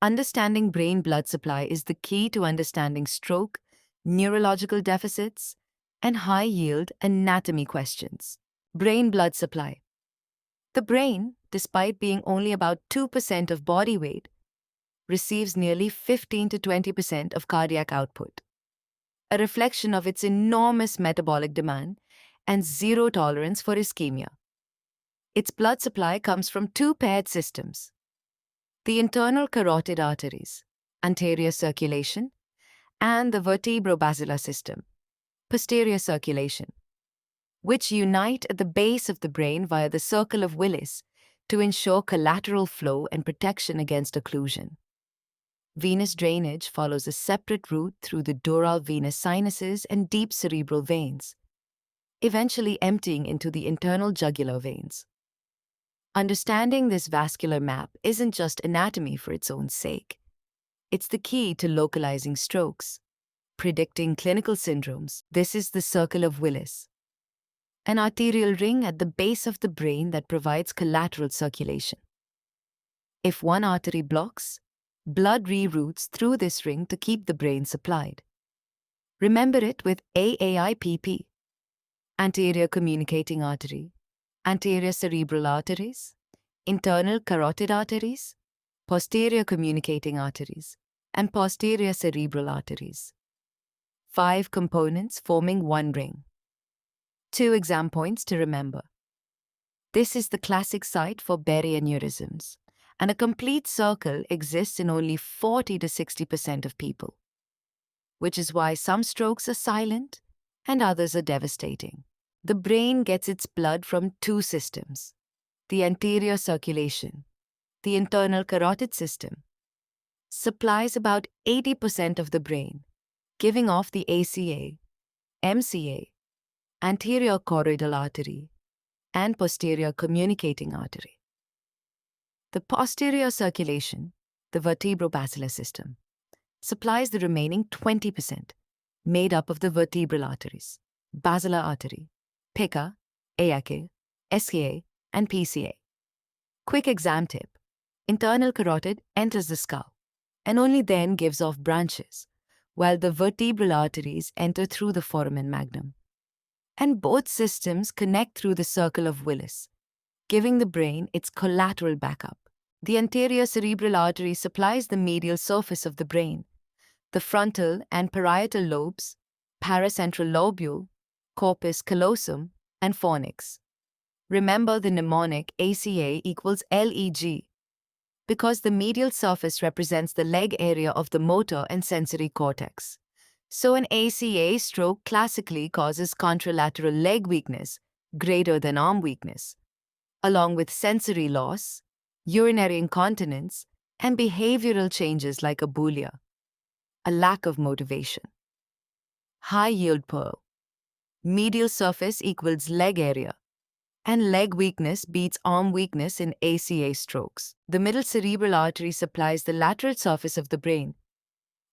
Understanding brain blood supply is the key to understanding stroke, neurological deficits, and high-yield anatomy questions. Brain blood supply. The brain, despite being only about 2% of body weight, receives nearly 15 to 20% of cardiac output, a reflection of its enormous metabolic demand and zero tolerance for ischemia. Its blood supply comes from two paired systems: the internal carotid arteries, anterior circulation, and the vertebro-basilar system, posterior circulation, which unite at the base of the brain via the circle of Willis to ensure collateral flow and protection against occlusion. Venous drainage follows a separate route through the dural venous sinuses and deep cerebral veins, eventually emptying into the internal jugular veins. Understanding this vascular map isn't just anatomy for its own sake. It's the key to localizing strokes, predicting clinical syndromes. This is the circle of Willis, an arterial ring at the base of the brain that provides collateral circulation. If one artery blocks, blood reroutes through this ring to keep the brain supplied. Remember it with AAIPP: anterior communicating artery, anterior cerebral arteries, internal carotid arteries, posterior communicating arteries, and posterior cerebral arteries. 5 components forming one ring. 2 exam points to remember. This is the classic site for berry aneurysms, and a complete circle exists in only 40 to 60% of people, which is why some strokes are silent and others are devastating. The brain gets its blood from 2 systems: the anterior circulation. The internal carotid system supplies about 80% of the brain, giving off the ACA, MCA, anterior choroidal artery, and posterior communicating artery. The posterior circulation, the vertebro-basilar system, supplies the remaining 20%, made up of the vertebral arteries, basilar artery, PICA, AAK, SKA, and PCA. Quick exam tip: internal carotid enters the skull and only then gives off branches, while the vertebral arteries enter through the foramen magnum. And both systems connect through the circle of Willis, giving the brain its collateral backup. The anterior cerebral artery supplies the medial surface of the brain, the frontal and parietal lobes, paracentral lobule, corpus callosum, and fornix. Remember the mnemonic ACA equals LEG, because the medial surface represents the leg area of the motor and sensory cortex. So an ACA stroke classically causes contralateral leg weakness greater than arm weakness, along with sensory loss, urinary incontinence, and behavioral changes like abulia, a lack of motivation. High-yield pearl. Medial surface equals leg area, and leg weakness beats arm weakness in ACA strokes. The middle cerebral artery supplies the lateral surface of the brain.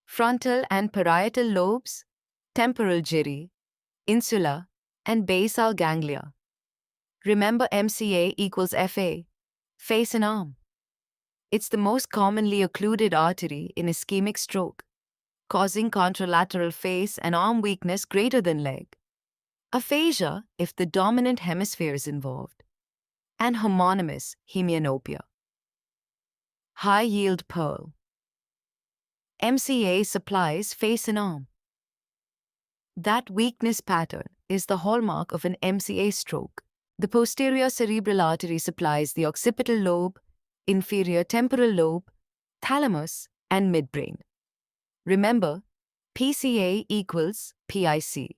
Frontal and parietal lobes, temporal gyri, insula, and basal ganglia. Remember MCA equals FA, face and arm. It's the most commonly occluded artery in ischemic stroke, causing contralateral face and arm weakness greater than leg. Aphasia if the dominant hemisphere is involved, and homonymous hemianopia. High-yield pearl. MCA supplies face and arm. That weakness pattern is the hallmark of an MCA stroke. The posterior cerebral artery supplies the occipital lobe, inferior temporal lobe, thalamus, and midbrain. Remember, PCA equals PIC.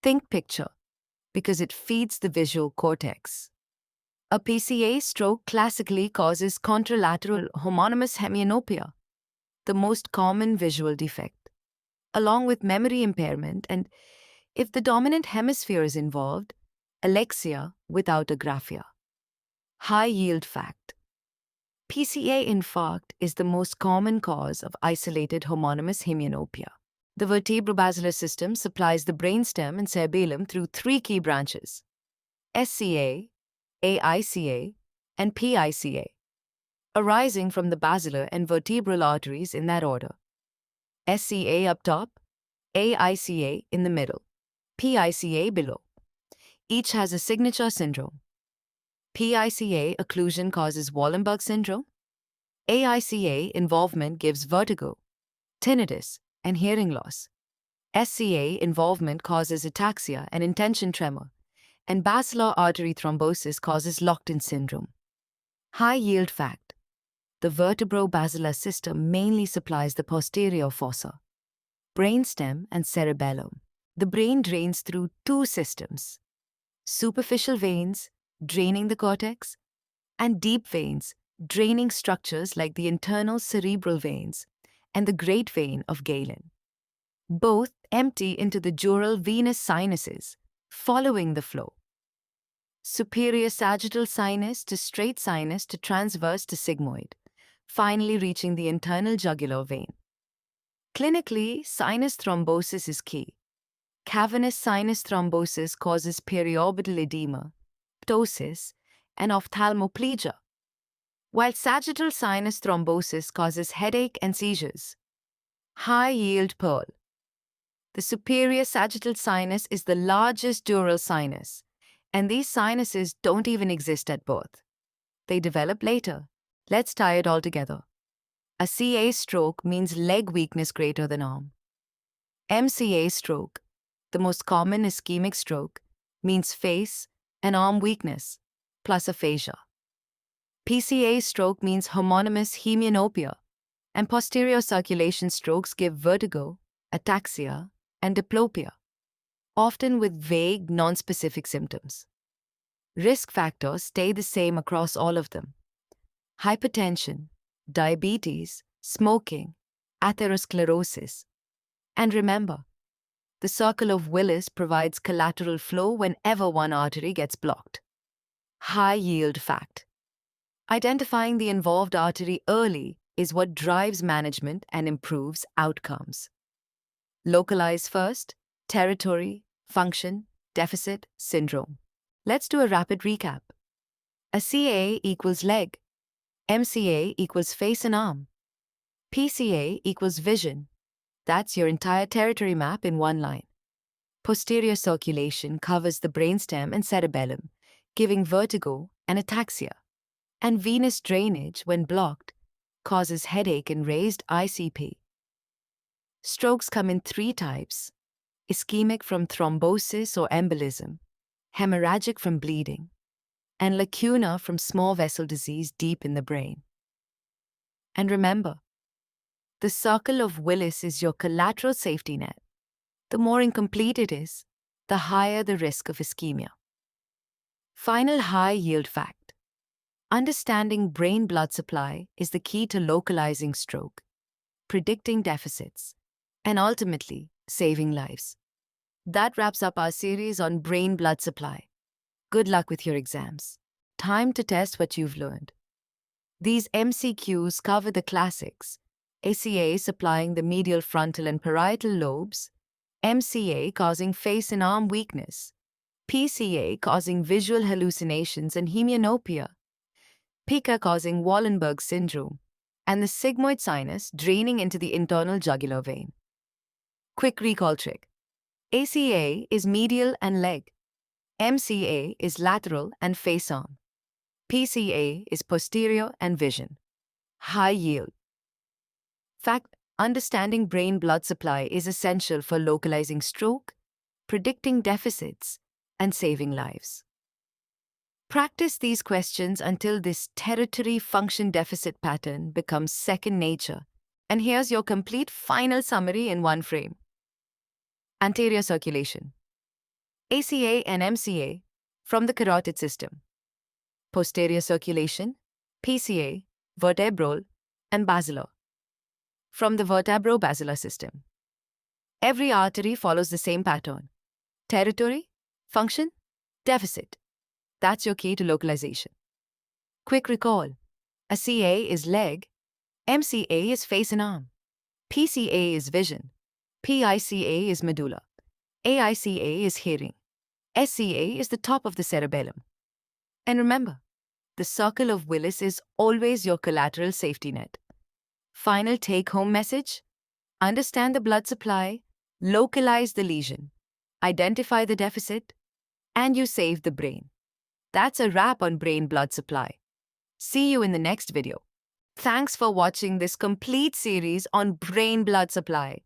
Think picture, because it feeds the visual cortex. A PCA stroke classically causes contralateral homonymous hemianopia, the most common visual defect, along with memory impairment and, if the dominant hemisphere is involved, alexia without agraphia. High-yield fact. PCA infarct is the most common cause of isolated homonymous hemianopia. The vertebro-basilar system supplies the brainstem and cerebellum through 3 key branches: SCA, AICA, and PICA. arising from the basilar and vertebral arteries in that order. SCA up top, AICA in the middle, PICA below. Each has a signature syndrome. PICA occlusion causes Wallenberg syndrome. AICA involvement gives vertigo, tinnitus, and hearing loss. SCA involvement causes ataxia and intention tremor, and basilar artery thrombosis causes locked-in syndrome. High-yield fact: the vertebro-basilar system mainly supplies the posterior fossa, brainstem, and cerebellum. The brain drains through two systems: superficial veins, draining the cortex, and deep veins, draining structures like the internal cerebral veins and the great vein of Galen. Both empty into the dural venous sinuses, following the flow. Superior sagittal sinus to straight sinus to transverse to sigmoid, finally reaching the internal jugular vein. Clinically, sinus thrombosis is key. Cavernous sinus thrombosis causes periorbital edema, ptosis, and ophthalmoplegia, while sagittal sinus thrombosis causes headache and seizures. High-yield pearl: the superior sagittal sinus is the largest dural sinus, and these sinuses don't even exist at birth. They develop later. Let's tie it all together. A CA stroke means leg weakness greater than arm. MCA stroke, the most common ischemic stroke, means face and arm weakness, plus aphasia. PCA stroke means homonymous hemianopia, and posterior circulation strokes give vertigo, ataxia, and diplopia, often with vague, non-specific symptoms. Risk factors stay the same across all of them: hypertension, diabetes, smoking, atherosclerosis. And remember, the circle of Willis provides collateral flow whenever one artery gets blocked. High-yield fact: identifying the involved artery early is what drives management and improves outcomes. Localize first: territory, function, deficit, syndrome. Let's do a rapid recap. A CA equals leg, MCA equals face and arm, PCA equals vision. That's your entire territory map in one line. Posterior circulation covers the brainstem and cerebellum, giving vertigo and ataxia. And venous drainage, when blocked, causes headache and raised ICP. Strokes come in three types: ischemic from thrombosis or embolism, hemorrhagic from bleeding, and lacunar from small vessel disease deep in the brain. And remember, the circle of Willis is your collateral safety net. The more incomplete it is, the higher the risk of ischemia. Final high-yield fact: understanding brain blood supply is the key to localizing stroke, predicting deficits, and ultimately saving lives. That wraps up our series on brain blood supply. Good luck with your exams. Time to test what you've learned. These MCQs cover the classics: ACA supplying the medial frontal and parietal lobes, MCA causing face and arm weakness, PCA causing visual hallucinations and hemianopia, PICA causing Wallenberg syndrome, and the sigmoid sinus draining into the internal jugular vein. Quick recall trick: ACA is medial and leg, MCA is lateral and face arm, PCA is posterior and vision. High yield. Fact: understanding brain blood supply is essential for localizing stroke, predicting deficits, and saving lives. Practice these questions until this territory function deficit pattern becomes second nature. And here's your complete final summary in one frame. Anterior circulation: ACA and MCA from the carotid system. Posterior circulation: PCA, vertebral, and basilar from the vertebro-basilar system. Every artery follows the same pattern: territory, function, deficit. That's your key to localization. Quick recall: a CA is leg, MCA is face and arm, PCA is vision, PICA is medulla, AICA is hearing, SCA is the top of the cerebellum. And remember, The circle of Willis is always your collateral safety net. Final take-home message: understand the blood supply, localize the lesion, identify the deficit, and you save the brain. That's a wrap on brain blood supply. See you in the next video. Thanks for watching this complete series on brain blood supply.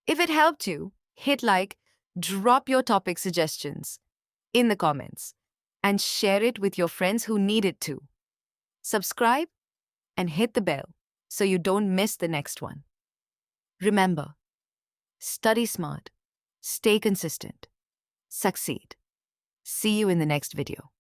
If it helped you, hit like, drop your topic suggestions in the comments, and share it with your friends who need it too. Subscribe and hit the bell so you don't miss the next one. Remember, study smart, stay consistent, succeed. See you in the next video.